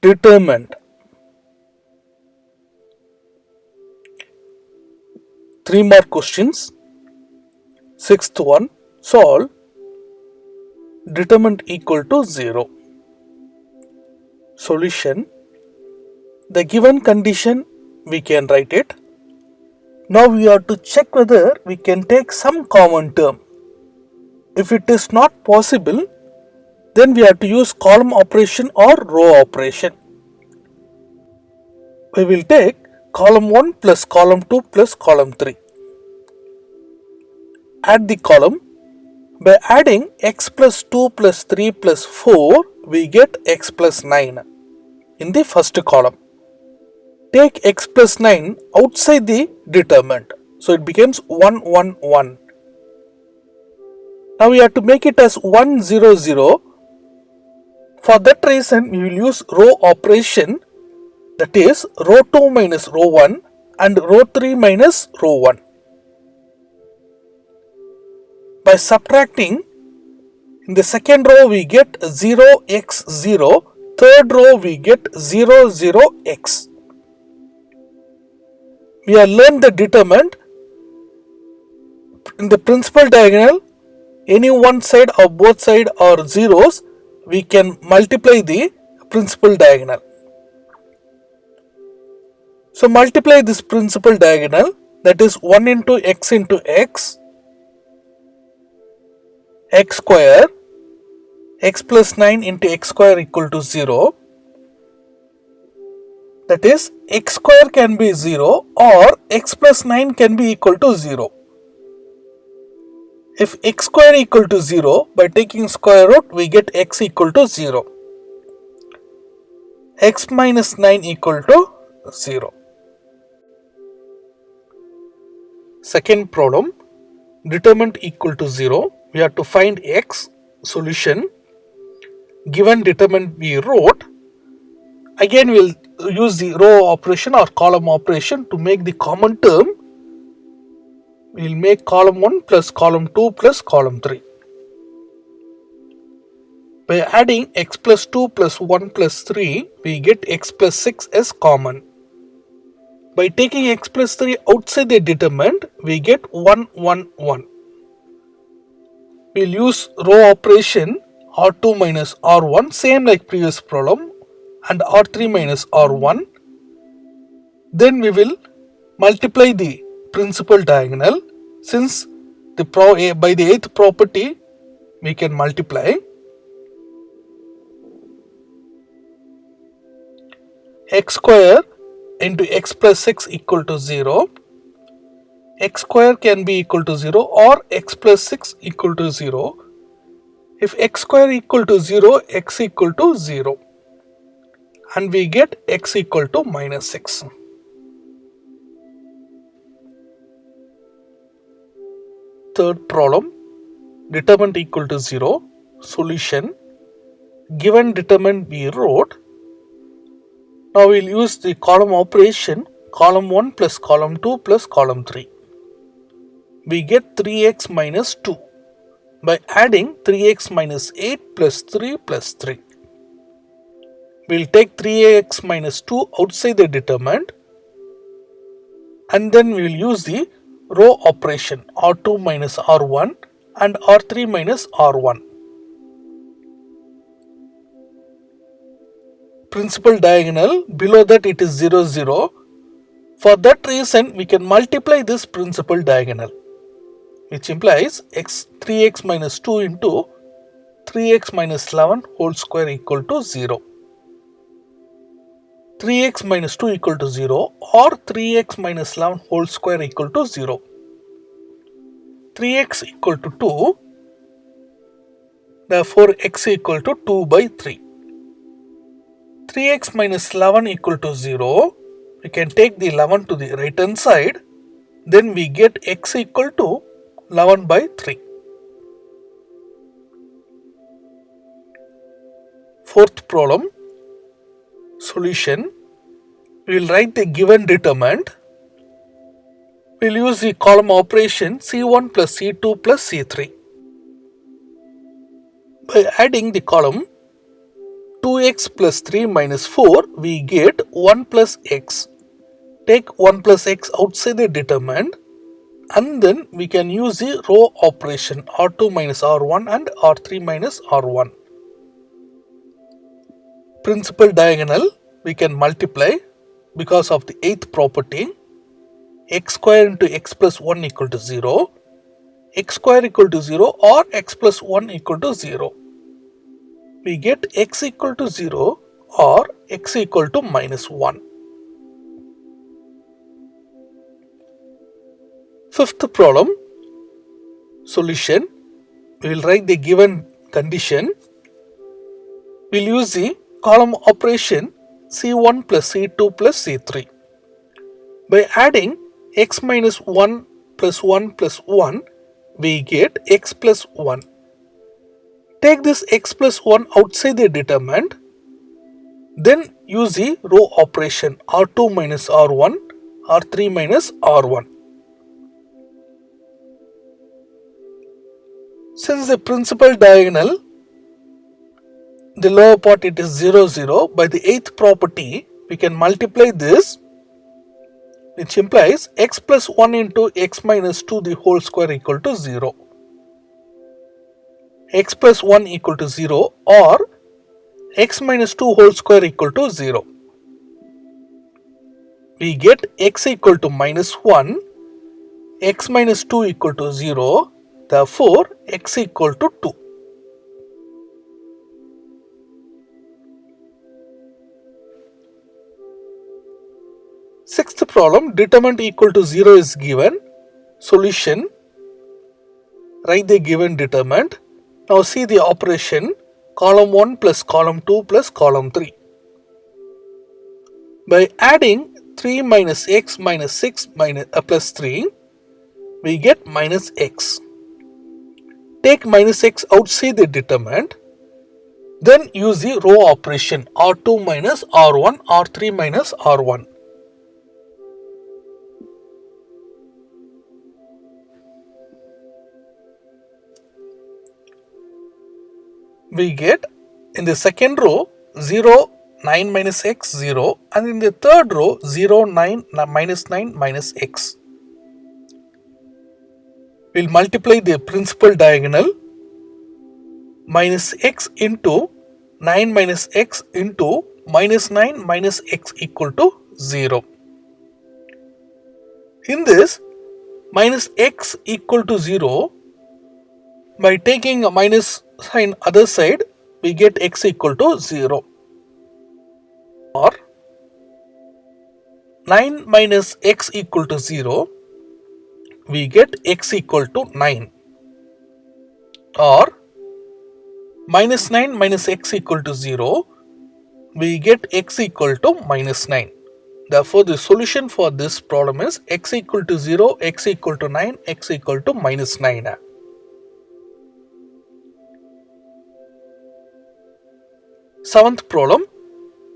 Determined. 3 mark questions. Sixth one, solve determinant equal to 0. Solution. The given condition we can write it. Now we have to check whether we can take some common term. If it is not possible, then we have to use column operation or row operation. We will take column 1 plus column 2 plus column 3. Add the column. By adding x plus 2 plus 3 plus 4, we get x plus 9 in the first column. Take x plus 9 outside the determinant. So it becomes 1, 1, 1. Now we have to make it as 1, 0, 0. For that reason, we will use row operation, that is row 2 minus row 1 and row 3 minus row 1. By subtracting, in the second row we get 0x0, third row we get 0, 0x. We have learned the determinant. In the principal diagonal, any one side or both side are zeros, we can multiply the principal diagonal. So multiply this principal diagonal, that is 1 into x, x square, x plus 9 into x square equal to 0. That is x square can be 0 or x plus 9 can be equal to 0. If x square equal to 0, by taking square root we get x equal to 0. X minus 9 equal to 0. Second problem, determinant equal to 0. We have to find x. Solution. Given determinant we wrote. Again we will use the row operation or column operation to make the common term. We will make column 1 plus column 2 plus column 3. By adding x plus 2 plus 1 plus 3, we get x plus 6 as common. By taking x plus 3 outside the determinant, we get 1, 1, 1. We will use row operation R2 minus R1, same like previous problem, and R3 minus R1. Then we will multiply the principal diagonal. Since by the 8th property we can multiply. X square into x plus 6 equal to 0. X square can be equal to 0 or x plus 6 equal to 0. If x square equal to 0, x equal to 0. And we get x equal to minus 6. Third problem, determinant equal to 0. Solution. Given determinant we wrote. Now we will use the column operation, column 1 plus column 2 plus column 3. We get 3x minus 2 by adding 3x minus 8 plus 3 plus 3. We will take 3x minus 2 outside the determinant and then we will use the row operation R2 minus R1 and R3 minus R1. Principal diagonal, below that it is 0, 0. For that reason we can multiply this principal diagonal, which implies 3x minus 2 into 3x minus 11 whole square equal to 0. 3x minus 2 equal to 0 or 3x minus 11 whole square equal to 0. 3x equal to 2, therefore x equal to 2 by 3. 3x minus 11 equal to 0, we can take the 11 to the right hand side, then we get x equal to 11 by 3. Fourth problem. Solution. We will write the given determinant. We will use the column operation C1 plus C2 plus C3. By adding the column, 2x plus 3 minus 4, we get 1 plus x. Take 1 plus x outside the determinant, and then we can use the row operation r2 minus r1 and r3 minus r1. Principal diagonal we can multiply because of the 8th property. X square into x plus 1 equal to 0, x square equal to 0 or x plus 1 equal to 0. We get x equal to 0 or x equal to minus 1. Fifth problem, solution. We will write the given condition. We will use the column operation C1 plus C2 plus C3. By adding x minus 1 plus 1 plus 1, we get x plus 1. Take this x plus 1 outside the determinant. Then use the row operation r2 minus r1, r3 minus r1. Since the principal diagonal, the lower part it is 0, 0, by the 8th property, we can multiply this, which implies x plus 1 into x minus 2 the whole square equal to 0. X plus 1 equal to 0 or x minus 2 whole square equal to 0. We get x equal to minus 1, x minus 2 equal to 0, therefore x equal to 2. Sixth problem, determinant equal to 0 is given. Solution, write the given determinant. Now see the operation column 1 plus column 2 plus column 3. By adding 3 minus x minus 6 minus, plus 3, we get minus x. Take minus x outside the determinant. Then use the row operation r2 minus r1, r3 minus r1. We get in the second row 0, 9 minus x 0, and in the third row 0, 9 minus 9 minus x. We'll multiply the principal diagonal minus x into 9 minus x into minus 9 minus x equal to 0. In this, minus x equal to 0, by taking a minus sign other side, we get x equal to 0. Or 9 minus x equal to 0, we get x equal to 9. Or minus 9 minus x equal to 0, we get x equal to minus 9. Therefore, the solution for this problem is x equal to 0, x equal to 9, x equal to minus 9. Seventh problem,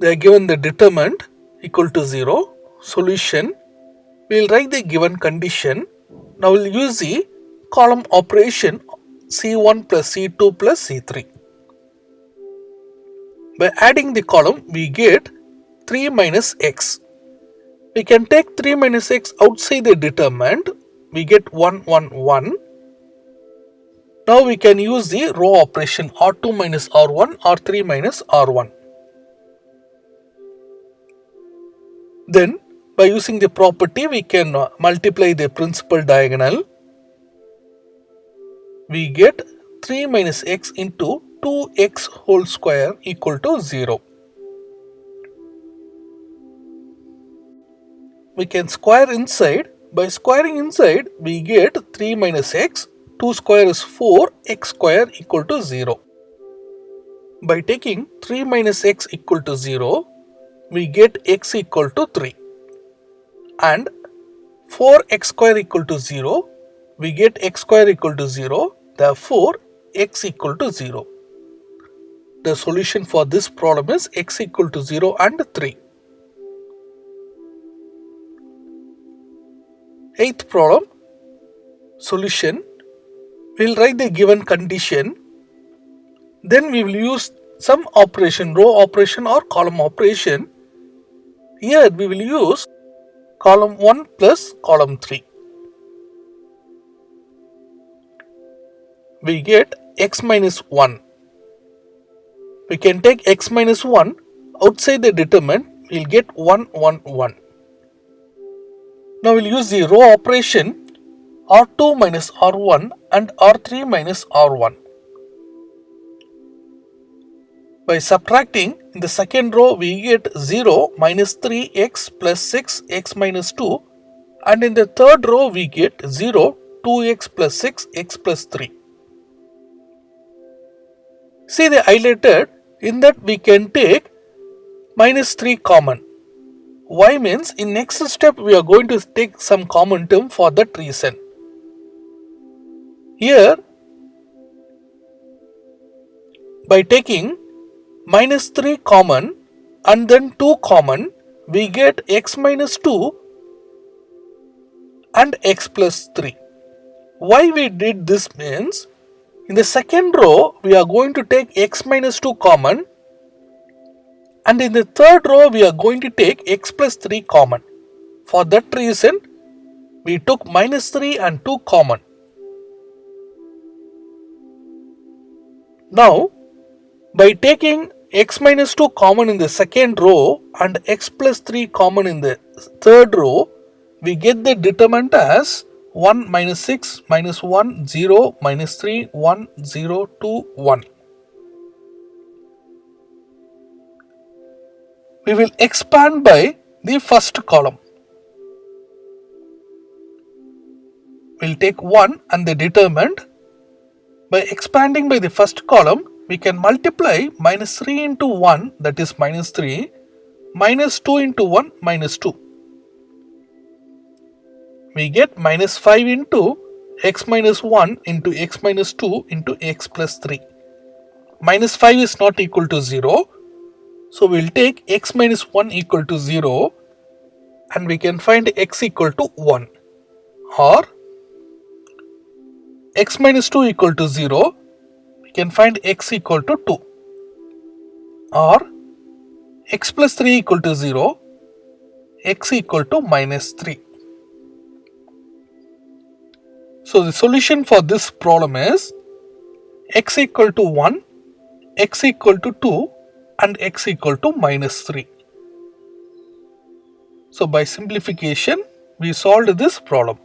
they are given the determinant equal to 0. Solution, we will write the given condition. Now we will use the column operation C1 plus C2 plus C3. By adding the column, we get 3 minus x. We can take 3 minus x outside the determinant. We get 1, 1, 1. Now we can use the row operation R2 minus R1, R3 minus R1. Then by using the property, we can multiply the principal diagonal. We get 3 minus x into 2x whole square equal to 0. We can square inside. By squaring inside, we get 3 minus x. 2 square is 4, x square equal to 0. By taking 3 minus x equal to 0, we get x equal to 3. And 4x square equal to 0, we get x square equal to 0, therefore x equal to 0. The solution for this problem is x equal to 0 and 3. Eighth problem, solution. We will write the given condition. Then we will use sum operation, row operation or column operation. Here we will use column 1 plus column 3. We get x minus 1. We can take x minus 1 outside the determinant, we will get 1, 1, 1. Now we will use the row operation R2 minus R1 and R3 minus R1. By subtracting, in the second row we get 0 minus 3x plus 6x minus 2, and in the third row we get 0 2x plus 6x plus 3. See the highlighted, in that we can take minus 3 common. Why means in next step we are going to take some common term for that reason. Here by taking minus 3 common and then 2 common, we get x minus 2 and x plus 3. Why we did this means, in the second row we are going to take x minus 2 common, and in the third row we are going to take x plus 3 common. For that reason we took minus 3 and 2 common. Now by taking x minus 2 common in the second row and x plus 3 common in the third row, we get the determinant as 1 minus 6 minus 1 0 minus 3 1 0 2 1. We will expand by the first column. We will take 1 and the determinant. By expanding by the first column, we can multiply minus 3 into 1, that is minus 3, minus 2 into 1, minus 2. We get minus 5 into x minus 1 into x minus 2 into x plus 3. Minus 5 is not equal to 0. So we will take x minus 1 equal to 0 and we can find x equal to 1, or x minus 2 equal to 0, we can find x equal to 2, or x plus 3 equal to 0, x equal to minus 3. So the solution for this problem is x equal to 1, x equal to 2 and x equal to minus 3. So by simplification we solved this problem.